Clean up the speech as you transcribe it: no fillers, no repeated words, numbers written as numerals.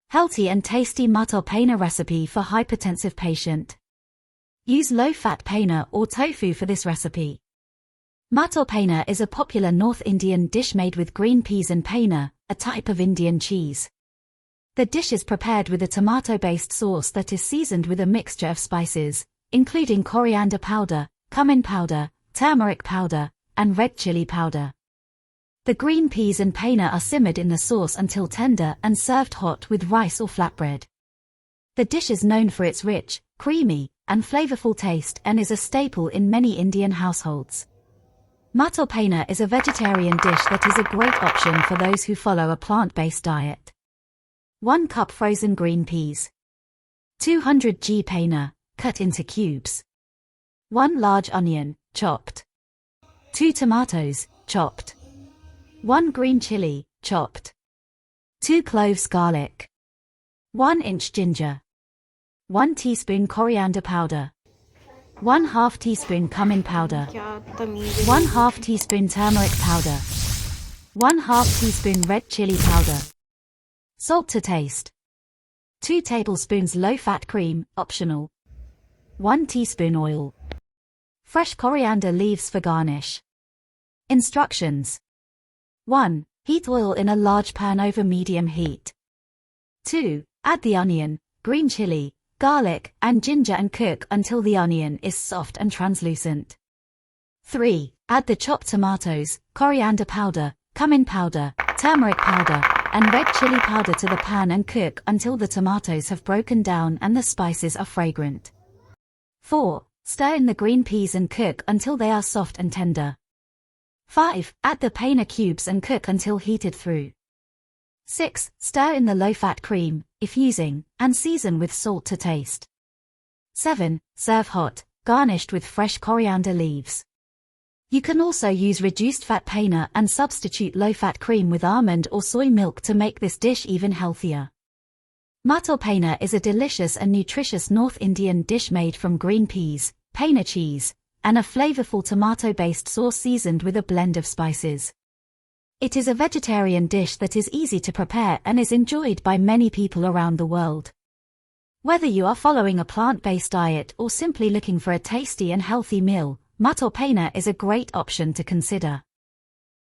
Healthy and tasty Matar Paneer recipe for hypertensive patient. Use low-fat paneer or tofu for this recipe. Matar Paneer is a popular North Indian dish made with green peas and paneer, a type of Indian cheese. The dish is prepared with a tomato-based sauce that is seasoned with a mixture of spices, including coriander powder, cumin powder, turmeric powder, and red chili powder. The green peas and paneer are simmered in the sauce until tender and served hot with rice or flatbread. The dish is known for its rich, creamy, and flavorful taste and is a staple in many Indian households. Matar Paneer is a vegetarian dish that is a great option for those who follow a plant-based diet. 1 cup frozen green peas. 200 g paneer, cut into cubes. 1 large onion, chopped. 2 tomatoes, chopped. 1 green chili, chopped. 2 cloves garlic. 1 inch ginger. 1 teaspoon coriander powder. 1/2 teaspoon cumin powder. 1/2 teaspoon turmeric powder. 1/2 teaspoon red chili powder. Salt to taste. 2 tablespoons low-fat cream, optional. 1 teaspoon oil. Fresh coriander leaves for garnish. Instructions. 1. Heat oil in a large pan over medium heat. 2. Add the onion, green chili, garlic, and ginger and cook until the onion is soft and translucent. 3. Add the chopped tomatoes, coriander powder, cumin powder, turmeric powder, and red chili powder to the pan and cook until the tomatoes have broken down and the spices are fragrant. 4. Stir in the green peas and cook until they are soft and tender. 5. Add the paneer cubes and cook until heated through. 6. Stir in the low-fat cream, if using, and season with salt to taste. 7. Serve hot, garnished with fresh coriander leaves. You can also use reduced-fat paneer and substitute low-fat cream with almond or soy milk to make this dish even healthier. Matar Paneer is a delicious and nutritious North Indian dish made from green peas, paneer cheese, and a flavorful tomato-based sauce seasoned with a blend of spices. It is a vegetarian dish that is easy to prepare and is enjoyed by many people around the world. Whether you are following a plant-based diet or simply looking for a tasty and healthy meal, Matar Paneer is a great option to consider.